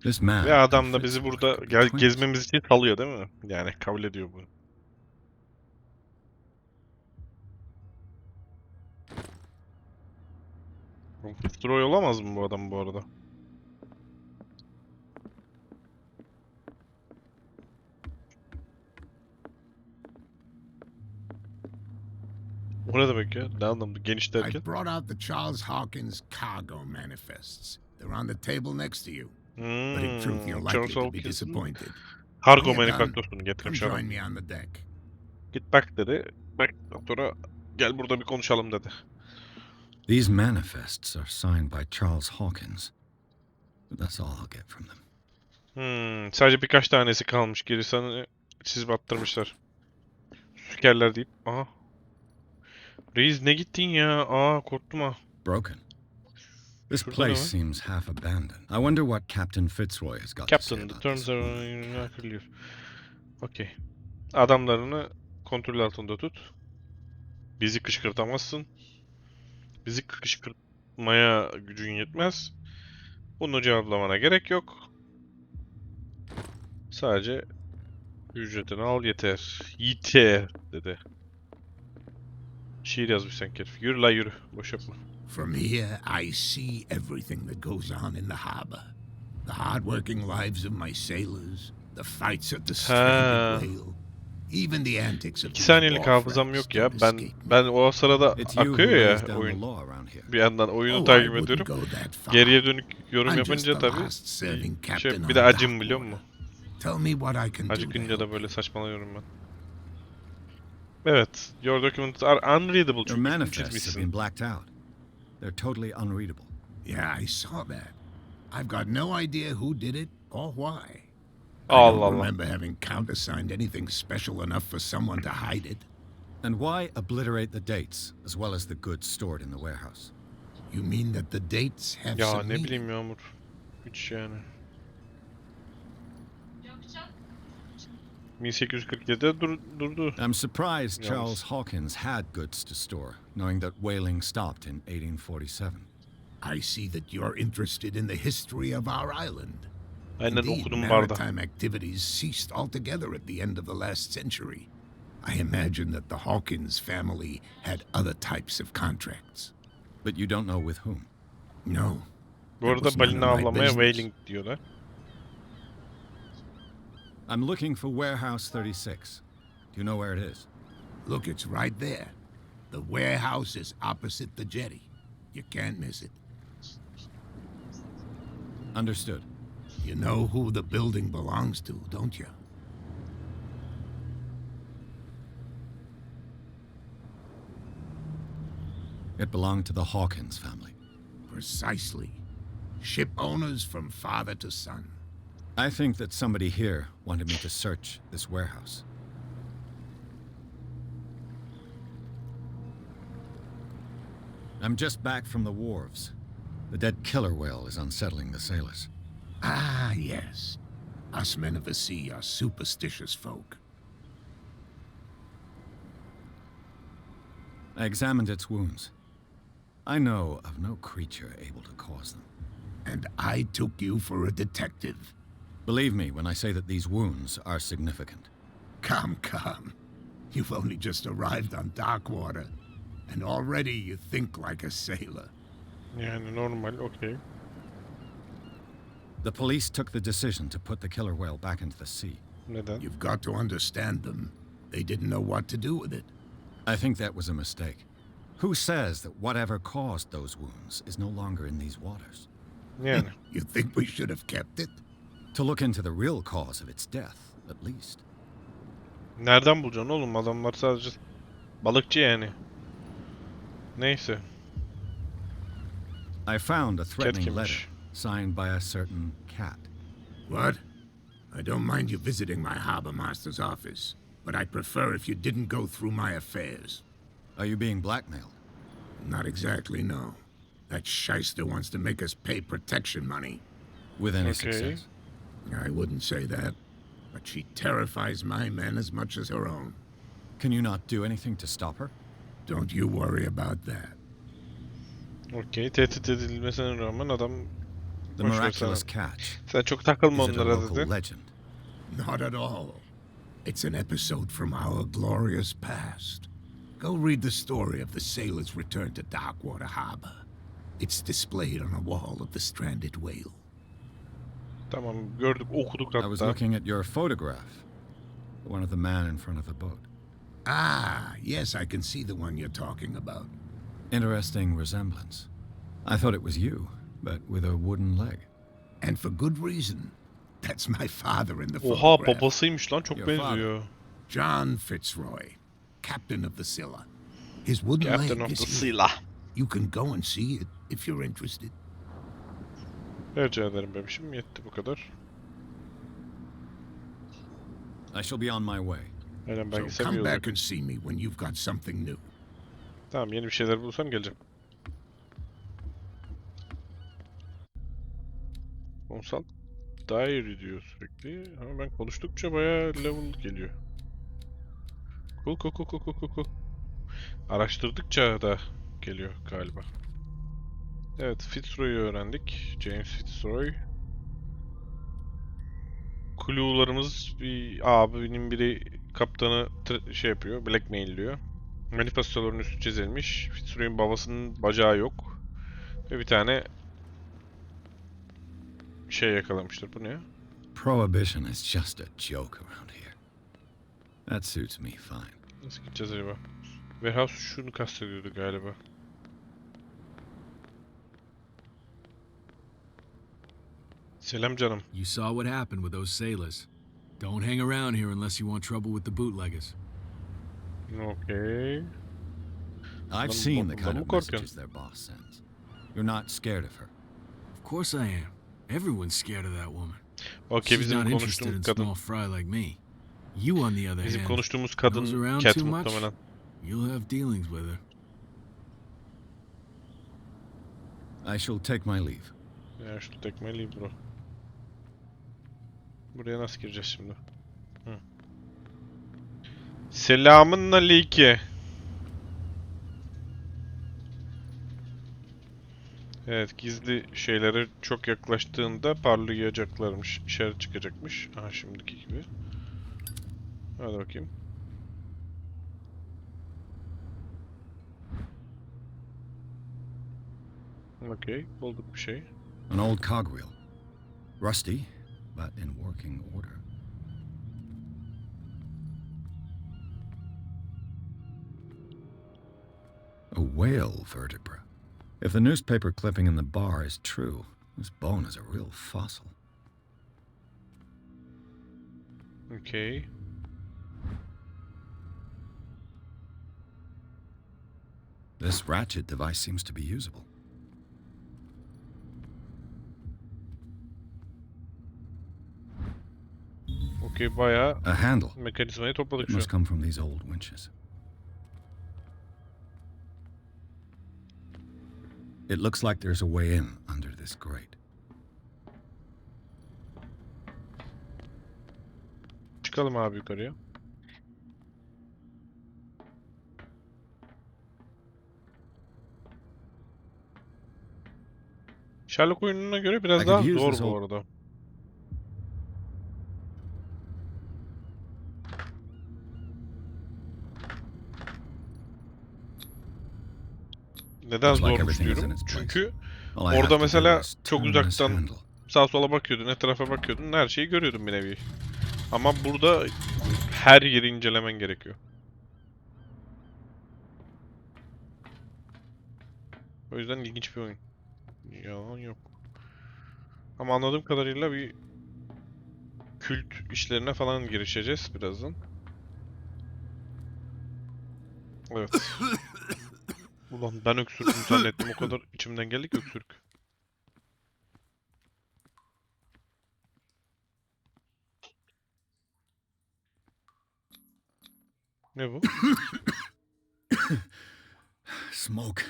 This man. Ve adam da fits bizi like burada could be twins. gezmemiz için salıyor değil mi? Yani kabul ediyor bunu. Destroy olamaz mı bu adam bu arada? O ne demek ya? Ne anlamda? Geniş I derken? brought out the Charles Hawkins cargo manifests. They're on the table next to you. But in truth, you're likely Charles to be Hawkins'in disappointed. kargo When you're done, manifaktörünü come getirmiş join adam. me on the deck. Git bak dedi. Bak doktora, gel burada bir konuşalım dedi. These manifests are signed by Charles Hawkins. But that's all I'll get from them. Sadece birkaç tanesi kalmış. Gerisini siz battırmışlar. Sükerler deyip. Aha. Reis ne gittin ya? Aa, korktum ha. Broken. This Şurada ne place var? seems half abandoned. I wonder what Captain Fitzroy has got to say Captain, the about terms this are woman. clear. Okey. Adamlarını kontrol altında tut. Bizi kışkırtamazsın. Bizi kışkırtmaya gücün yetmez. Bunu cevaplamana gerek yok. Sadece Ücretini al yeter. Yeter dedi. Şiir yazmış sen herif. Yürü la yürü. Boş yapma. From here, I see everything that goes on in the harbor. The hard-working lives of my sailors, the fights of the stranded Ha. whale, even the antics of 2 these saniyelik wharf hafızam rats yok ya. don't escape me. Ben o sırada It's you akıyor who lays ya down the oyun. law around here. Bir yandan oyunu Oh, I takip wouldn't ediyorum. go that far. Geriye dönük yorum I'm just yapınca the tabii last serving bir, captain bir de on acım biliyor Darkwater. musun? Tell me what I can do to Acıkınca da help böyle you. saçmalıyorum ben. Evet. Your documents are unreadable. Your Çok üzgün manifests have çizmişsin. been blacked out. They're totally unreadable. Yeah, I saw that. I've got no idea who did it or why. I Allah don't Allah. remember having countersigned anything special enough for someone to hide it. And why obliterate the dates as well as the goods stored in the warehouse? You mean that the dates have Ya some ne meaning? bileyim Yağmur. Hiç yani. 1847'de durdu. I'm surprised Yalnız. Charles Hawkins had goods to store, knowing that whaling stopped in 1847. I see that you're interested in the history of our island. Aynen Indeed, okudum barda. maritime activities ceased altogether at the end of the last century. I imagine that the Hawkins family had other types of contracts. But you don't know with whom. No. Bu that arada was none balina of my avlamaya business. whaling diyorlar. I'm looking for Warehouse 36. Do you know where it is? Look, it's right there. The warehouse is opposite the jetty. You can't miss it. Understood. You know who the building belongs to, don't you? It belonged to the Hawkins family. Precisely. Ship owners from father to son. I think that somebody here wanted me to search this warehouse. I'm just back from the wharves. The dead killer whale is unsettling the sailors. Ah, yes. Us men of the sea are superstitious folk. I examined its wounds. I know of no creature able to cause them. And I took you for a detective. Believe me when I say that these wounds are significant. Come, come. You've only just arrived on Darkwater, and already you think like a sailor. Yani normal, okay. The police took the decision to put the killer whale back into the sea. Neden? You've got to understand them. They didn't know what to do with it. I think that was a mistake. Who says that whatever caused those wounds is no longer in these waters? Yani. You think we should have kept it? To look into the real cause of its death, at least. Nereden bulacaksın oğlum? Adamlar sadece balıkçı yani. Neyse. I found a threatening kimmiş? letter signed by a certain cat. What? I don't mind you visiting my harbor master's office, but I'd prefer if you didn't go through my affairs. Are you being blackmailed? Not exactly, no. That shyster wants to make us pay protection money. With any Okay. success? I wouldn't say that, but she terrifies my men as much as her own. Can you not do anything to stop her? Don't you worry about that. Okay, tehdit edilmesine rağmen adam The boş ver miraculous sen. catch. Sen çok takılma Is it a onlara local dedi. legend? Not at all. It's an episode from our glorious past. Go read the story of the sailor's return to Darkwater Harbor. It's displayed on a wall of the stranded whale. Tamam gördük okuduk I was hatta. looking at your photograph. The one of the man in front of the boat. Ah, yes, I can see the one you're talking about. Interesting resemblance. I thought it was you, but with a wooden leg. And for good reason. That's my father in the Oha photograph. babasıymış lan çok Your benziyor. John Fitzroy, captain of the Scylla. His wooden Captain leg of is the here. Scylla. You can go and see it if you're interested. Rica ederim bebişim yetti bu kadar. I shall be on my way. Aynen So belgesel come iyi back olacak. and see me when you've got something new. Tamam yeni bir şeyler bulursam geleceğim. Consult Diary diyor sürekli. Ama ben konuştukça bayağı level geliyor. Cool cool cool cool cool cool. Araştırdıkça da geliyor galiba. Evet Fitzroy'u öğrendik. James Fitzroy. clue'larımız bir abinin biri kaptanı şey yapıyor, blackmail'liyor. Manifestoların üstü çizilmiş. Fitzroy'un babasının bacağı yok. Ve bir tane şey yakalamıştır. Bu ne? Prohibition is just a joke around here. That suits me fine. Nasıl gideceğiz acaba? Warehouse şunu kastediyordu galiba. Selam canım. You saw what happened with those sailors. Don't hang around here unless you want trouble with the bootleggers. Okay. I've seen the kind of messages their boss sends. You're not scared of her. Of course I am. Everyone's scared of that woman. Okay, She's not interested in small fry like me. You, on the other Bizim hand, konuştuğumuz goes kadın around Cat too much, muhtemelen. you'll have dealings with her. I shall take my leave. Ya şu tekmeli bro. Buraya nasıl gireceğiz şimdi? Hı. Selamın aleyküm. Evet, gizli şeylere çok yaklaştığında parlayacaklarmış, işaret çıkacakmış. Aha, şimdiki gibi. Hadi bakayım. Okay, bulduk bir şey. An old cogwheel. Rusty, but in working order. A whale vertebra. If the newspaper clipping in the bar is true, this bone is a real fossil. Okay. This ratchet device seems to be usable. Okay, bayağı A handle. mekanizmayı topladık It şu an. must come from these old winches. It looks like there's a way in under this grate. Çıkalım abi yukarıya. Sherlock oyununa göre biraz daha zor bu arada. Neden zormuş diyorum? Çünkü orada mesela çok uzaktan sağa sola bakıyordun, etrafa bakıyordun, her şeyi görüyordun bir nevi. Ama burada her yeri incelemen gerekiyor. O yüzden ilginç bir oyun. Yalan yok. Ama anladığım kadarıyla bir kült işlerine falan girişeceğiz birazdan. Evet. Ulan ben öksürdüm zannettim, o kadar içimden geldi ki öksürük. Ne bu? Smoke.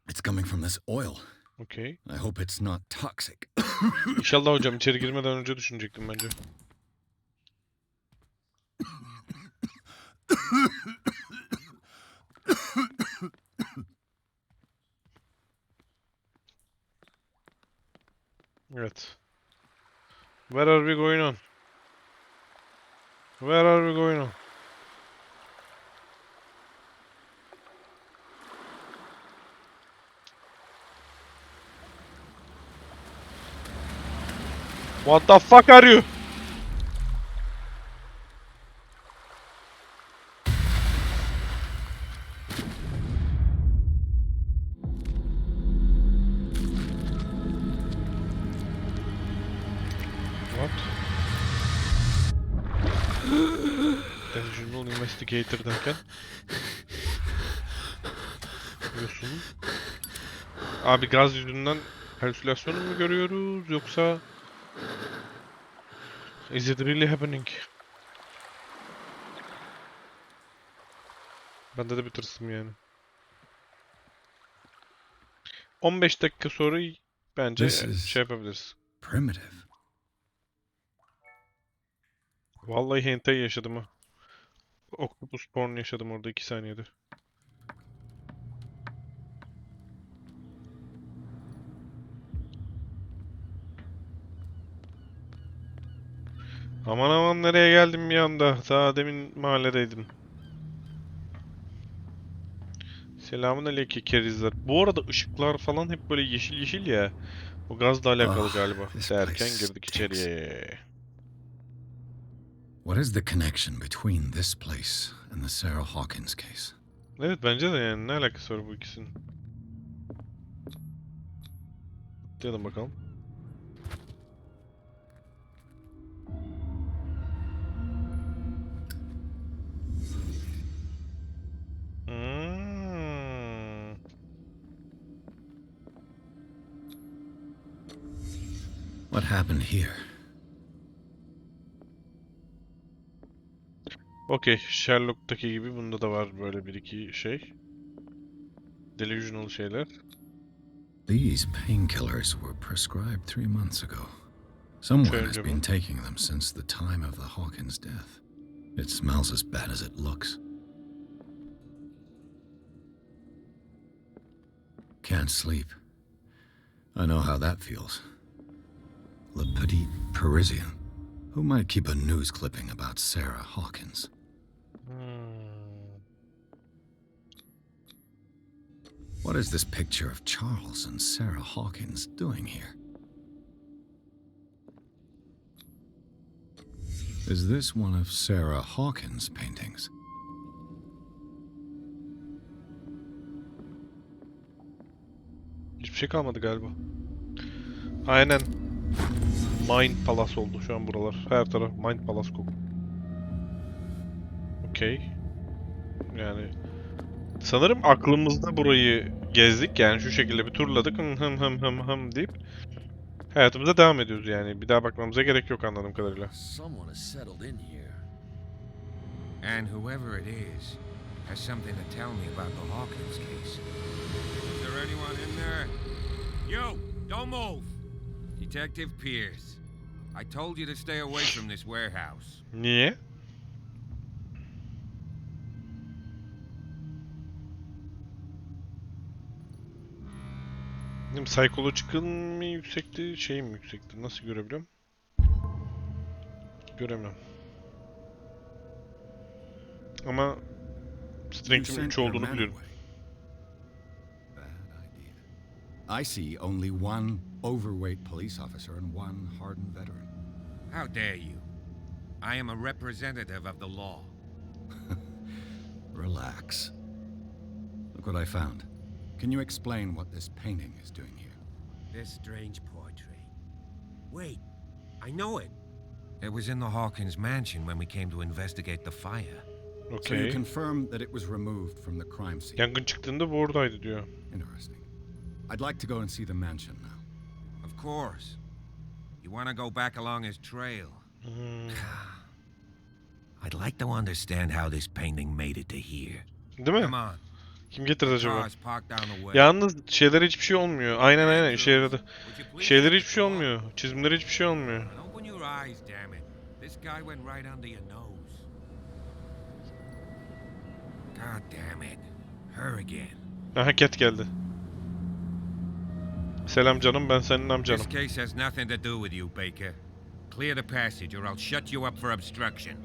It's coming from this oil. Okay. I hope it's not toxic. İnşallah hocam, içeri girmeden önce düşünecektim bence. Evet. Where are we going on? Where are we going on? What the fuck are you? What? Regional Investigator derken? Diyorsun. Abi gaz yüzünden halüsinasyonu mu görüyoruz yoksa is it really happening? Bende de bir tırsım yani. 15 dakika sonra bence şey yapabiliriz. Primitive. Vallahi hentai yaşadım ha. Octopus porn yaşadım orada 2 saniyede. Aman aman nereye geldim bir anda? Daha demin mahalledeydim. Selamünaleyküm kerizler. Bu arada ışıklar falan hep böyle yeşil yeşil ya. O gazla alakalı Oh, galiba. this place Derken girdik stinks. içeriye. What is the connection between this place and the Sarah Hawkins case? Evet bence de yani ne alakası var bu ikisinin? Diyelim bakalım. Hmm. What happened here? Okey. Sherlock'taki gibi bunda da var böyle bir iki şey. Delusional şeyler. These painkillers were prescribed 3 months ago. 3 Someone ay has önce been mi? taking them since the time of the Hawkins death. It smells as bad as it looks. Can't sleep. I know how that feels. Le Petit Parisien. Who might keep a news clipping about Sarah Hawkins? Hmm. What is this picture of Charles and Sarah Hawkins doing here? Is this one of Sarah Hawkins' paintings? Hiçbir şey kalmadı galiba. Aynen. Mind Palace oldu şu an buralar. Her taraf Mind Palace koku. Okey. Yani sanırım aklımızda burayı gezdik yani şu şekilde bir turladık hım hım hım hım hım deyip hayatımıza devam ediyoruz yani. Bir daha bakmamıza gerek yok anladığım kadarıyla. Someone has settled in here. And whoever it is has something to tell me about the Hawkins case. Is there anyone in there? You! Don't move! Detective Pierce. I told you to stay away from this warehouse. Niye? Benim psychological mi yüksekti, şey mi yüksekti? Nasıl görebiliyorum? Göremiyorum. Ama You strength'im sent 3 your olduğunu men biliyorum. away. Bad idea. I see only one overweight police officer and one hardened veteran. How dare you? I am a representative of the law. Relax. Look what I found. Can you explain what this painting is doing here? This strange portrait. Wait, I know it. It was in the Hawkins mansion when we came to investigate the fire. So you Okey. confirm that it was removed from the crime scene. Yangın çıktığında bu oradaydı diyor. Interesting. I'd like to go and see the mansion now. Of course. You want to go back along his trail? Hmm. I'd like to understand how this painting made it to here. Değil mi? Come on. Kim getirdi acaba? Cars parked down the way. Yalnız şeylere hiçbir şey olmuyor. Aynen işe yaradı. Would you please Şeylere shut hiçbir the şey door? olmuyor. Çizimlere hiçbir şey olmuyor. And open your eyes, damn it. This guy went right under your nose. God damn it. Her again. Aha Cat geldi. Selam canım ben senin amcanım. This case has nothing to do with you, Baker. Clear the passage or I'll shut you up for obstruction.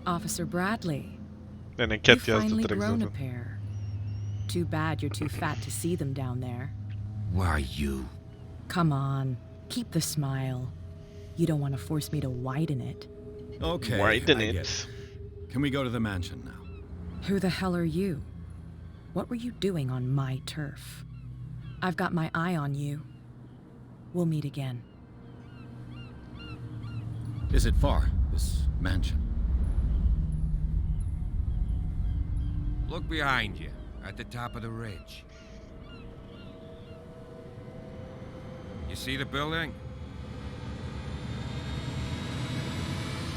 Officer Bradley, Yani you've Cat yazdı finally direkt grown a zaten. pair. Too bad you're too fat to see them down there. Why you? Come on, keep the smile. You don't want to force me to widen it. Okay, Widen I it. get it. Can we go to the mansion now? Who the hell are you? What were you doing on my turf? I've got my eye on you. We'll meet again. Is it far, this mansion? Look behind you, at the top of the ridge. You see the building?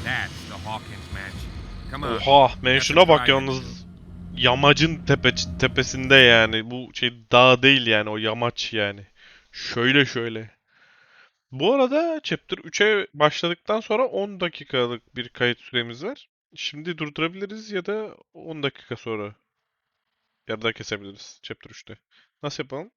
That's the Hawkins mansion. Come on. Oha, mention'a bak yalnız. Yamacın tepesinde yani. Bu şey dağ değil yani o yamaç yani. Şöyle. Bu arada Chapter 3'e başladıktan sonra 10 dakikalık bir kayıt süremiz var. Şimdi durdurabiliriz ya da 10 dakika sonra yarıda kesebiliriz Chapter 3'te. Nasıl yapalım?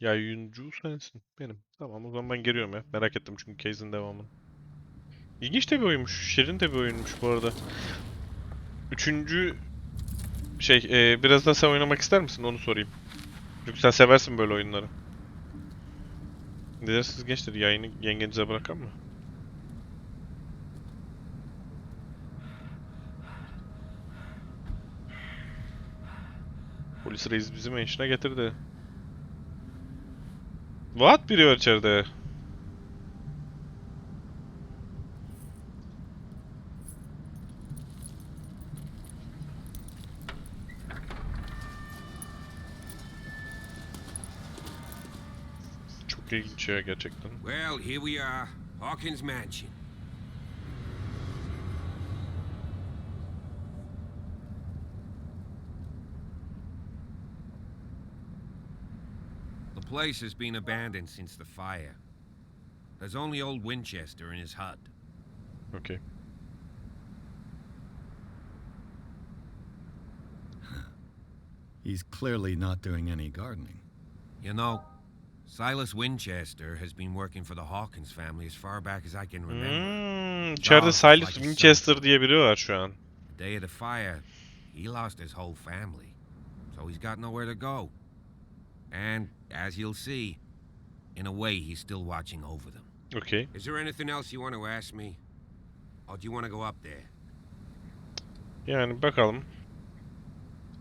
Yayıncı sensin. Benim. Tamam o zaman ben geliyorum ya. Merak ettim çünkü case'in devamını. İlginç de bir oyunmuş. Şirin de bir oyunmuş bu arada. Üçüncü biraz daha sen oynamak ister misin? Onu sorayım. Çünkü sen seversin böyle oyunları. Ne dersiniz gençler? Yayını yengenize bırakan mı? Polis reis bizi menşine getirdi. What? Biri var içeride. Çok ilginç ya gerçekten. Well, here we are. Hawkins Mansion. The place has been abandoned since the fire. There's only old Winchester in his hut. Okay. He's clearly not doing any gardening. You know, Silas Winchester has been working for the Hawkins family as far back as I can remember. İçeride Charles was Silas like his son. Winchester diye biri var şu an. The day of the fire, he lost his whole family, so he's got nowhere to go. And, as you'll see, in a way he's still watching over them. Okay. Is there anything else you want to ask me? Or do you want to go up there? Yani bakalım.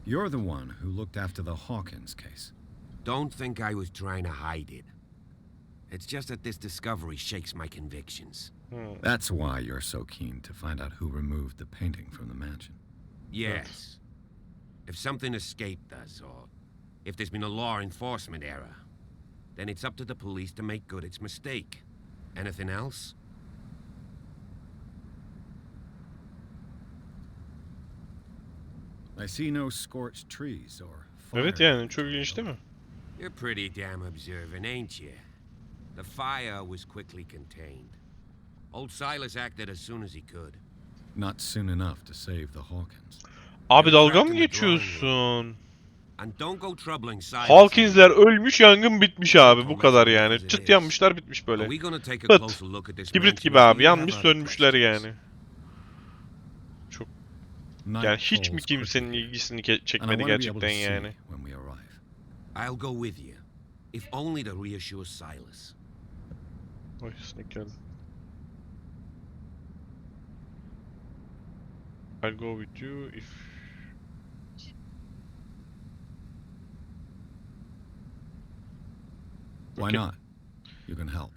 You're the one who looked after the Hawkins case. Don't think I was trying to hide it. It's just that this discovery shakes my convictions. That's why you're so keen to find out who removed the painting from the mansion. Yes. If something escaped us, or if there's been a law enforcement error, then it's up to the police to make good its mistake. Anything else? I see no scorched trees or fire. Evet yani çok ilginç değil mi? You're pretty damn observant, ain't you? The fire was quickly contained. Old Silas acted as soon as he could. Not soon enough to save the Hawkins. Abi dalga mı geçiyorsun? And don't go troubling Silas. Hawkins'ler ölmüş, yangın bitmiş abi. Bu kadar yani. Çıt yanmışlar, bitmiş böyle. Are we gonna take a Pıt. closer look at this Kibrit mansion, gibi or do abi. you have Yanmış, other sönmüşler questions? yani. Çok. Yani hiç mi kimsenin ilgisini çekmedi gerçekten yani? I'll go with you. If only to reassure Silas. Oy sinek geldi. I'll go with you if... Why Okay. not? You can help.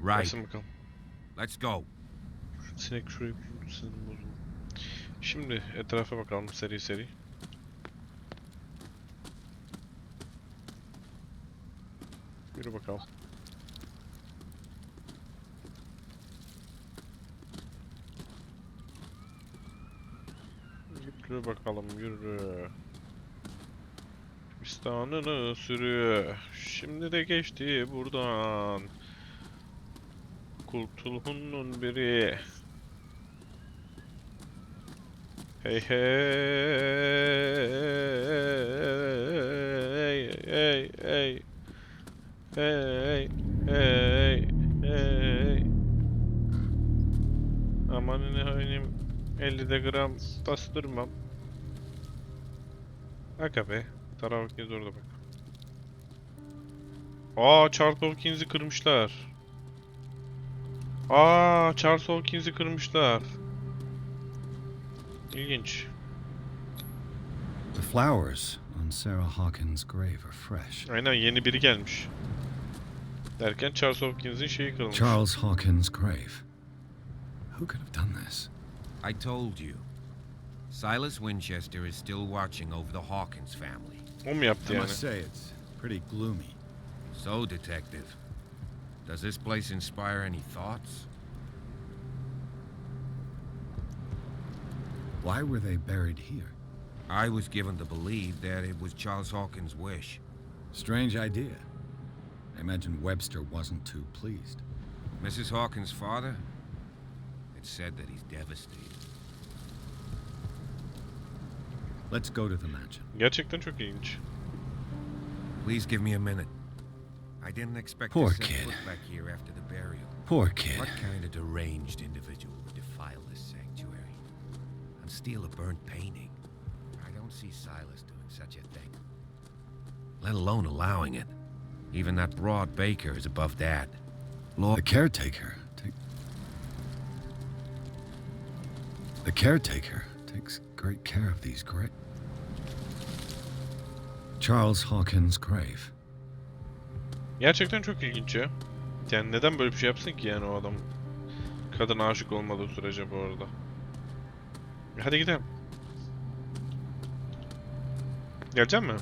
Right. Gelsin bakalım. Let's go. Şu sinek şurayı bozuldu. Şimdi etrafa bakalım seri seri. Yürü bakalım. Yürü bakalım yürü. Pistanını sürü. Şimdi de geçti buradan. Cthulhu'nun biri. Hey hey hey hey hey hey hey. Aman benim 50 gram bastırmam. Aga be. Taraf kez orada bak. Charles Hawkins'i kırmışlar. Charles Hawkins'i kırmışlar. İlginç. The flowers on Sarah Hawkins' grave are fresh. Aynen yeni biri gelmiş. Derken Charles Hawkins'in şeyi kırılmış. Charles Hawkins' grave. Who could have done this? I told you. Silas Winchester is still watching over the Hawkins family. O mu yaptı I yani? must say it's pretty gloomy. So, Detective, does this place inspire any thoughts? Why were they buried here? I was given to believe that it was Charles Hawkins' wish. Strange idea. I imagine Webster wasn't too pleased. Mrs. Hawkins' father? It's said that he's devastated. Let's go to the mansion. Gerçekten çok ilginç. Please give me a minute. I didn't expect Poor to set kid. foot back here after the burial. Poor kid. What kind of deranged individual would defile this sanctuary and steal a burnt painting? I don't see Silas doing such a thing, let alone allowing it. Even that broad baker is above that. The caretaker. The caretaker takes great care of these graves. Charles Hawkins' grave. Gerçekten çok ilginç ya. Yani neden böyle bir şey yapsın ki yani o adam? Kadına aşık olmadığı sürece bu arada. Hadi gidelim. Gelecek mi?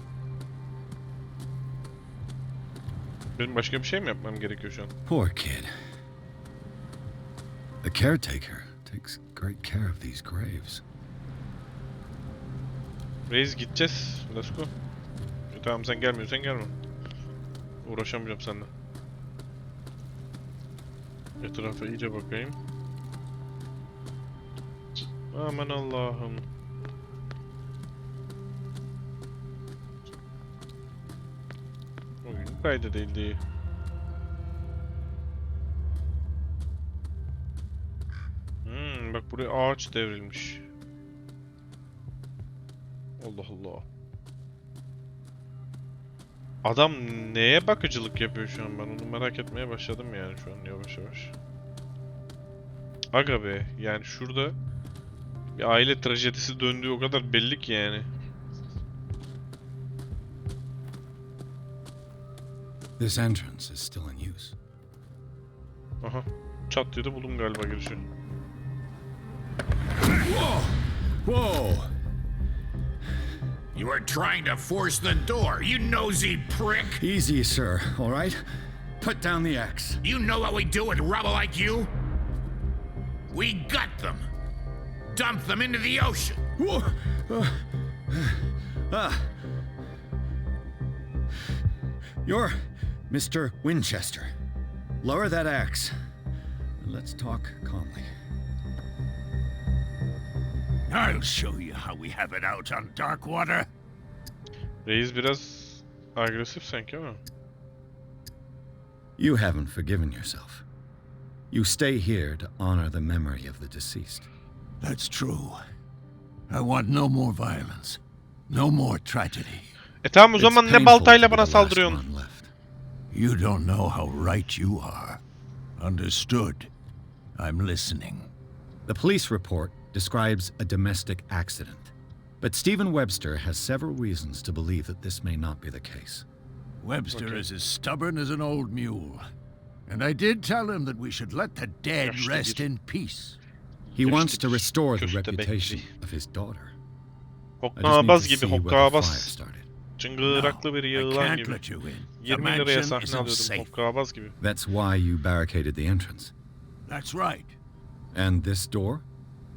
Benim başka bir şey mi yapmam gerekiyor şu an? Poor kid. The caretaker takes great care of these graves. Reis gideceğiz. Let's go. Tamam sen gelmiyorsan gelme. Uğraşamayacağım seninle. Etrafa iyice bakayım. Aman Allah'ım. Oyun kaydedildi. Bak buraya ağaç devrilmiş. Allah Allah. Adam neye bakıcılık yapıyor şu an, ben onu merak etmeye başladım yani şu an yavaş yavaş. Aga be, yani şurada bir aile trajedisi döndüğü o kadar belli ki yani. This entrance is still in use. Aha, çat diye de buldum galiba girişi. Whoa! Whoa! You are trying to force the door, you nosy prick! Easy, sir, all right? Put down the axe. You know what we do with rubble like you? We gut them. Dump them into the ocean. Whoa! You're Mr. Winchester. Lower that axe. And let's talk calmly. I'll show you how we have it out on dark water. Reis biraz agresif sanki ama. You haven't forgiven yourself. You stay here to honor the memory of the deceased. That's true. I want no more violence. No more tragedy. Tamam o It's zaman ne painful baltayla to be bana the last saldırıyorsun? one left. You don't know how right you are. Understood. I'm listening. The police report describes a domestic accident, but Stephen Webster has several reasons to believe that this may not be the case. Webster is as stubborn as an old mule. And I did tell him that we should let the dead Yaşlı rest bir- in peace. He wants to bir restore the köstebek reputation bizi. of his daughter. I just need Hokkabaz to gibi see where the fire hokkabaz. started. Çıngıraklı bir I yığılan can't gibi. let you in. The 20 liraya mansion sahne isn't alıyordum safe. hokkabaz gibi. That's why you barricaded the entrance. That's right. And this door?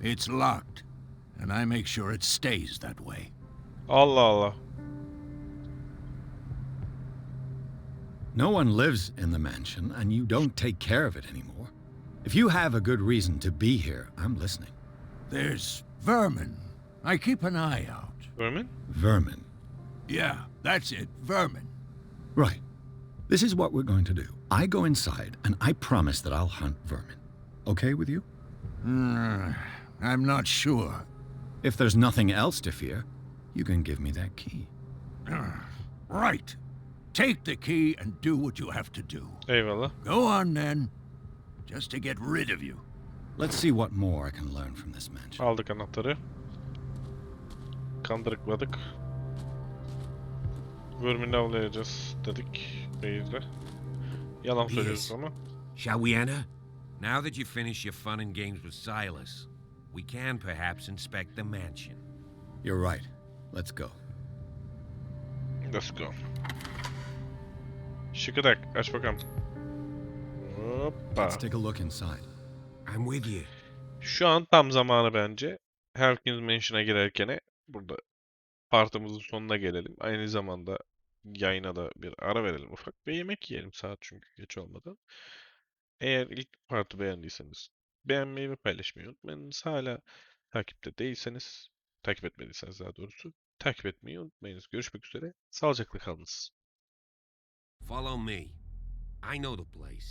It's locked. And I make sure it stays that way. Allah Allah. No one lives in the mansion, and you don't take care of it anymore. If you have a good reason to be here, I'm listening. There's vermin. I keep an eye out. Vermin? Vermin. Yeah, that's it. Vermin. Right. This is what we're going to do. I go inside, and I promise that I'll hunt vermin. Okay with you? I'm not sure. If there's nothing else to fear, you can give me that key. Right. Take the key and do what you have to do. Eyvallah. Go on then. Just to get rid of you. Let's see what more I can learn from this mansion. Aldık anahtarı. Kandırıkladık. Vermini avlayacağız dedik Reis'le. Yalan söylüyoruz Yes. ama. Shall we enter? Now that you've finished your fun and games with Silas, we can perhaps inspect the mansion. You're right. Let's go. Let's go. Şıkıdak aç bakalım. Hoppa. Let's take a look inside. I'm with you. Şu an tam zamanı bence. Herkes Mansion'a girerken burada partımızın sonuna gelelim. Aynı zamanda yayına da bir ara verelim ufak ve yemek yiyelim saat çünkü geç olmadan. Eğer ilk partı beğendiyseniz beğenmeyi ve paylaşmayı unutmayınız. Hala takipte değilseniz, takip etmediyseniz daha doğrusu takip etmeyi unutmayınız. Görüşmek üzere. Sağlıcakla kalınız. Follow me. I know the place.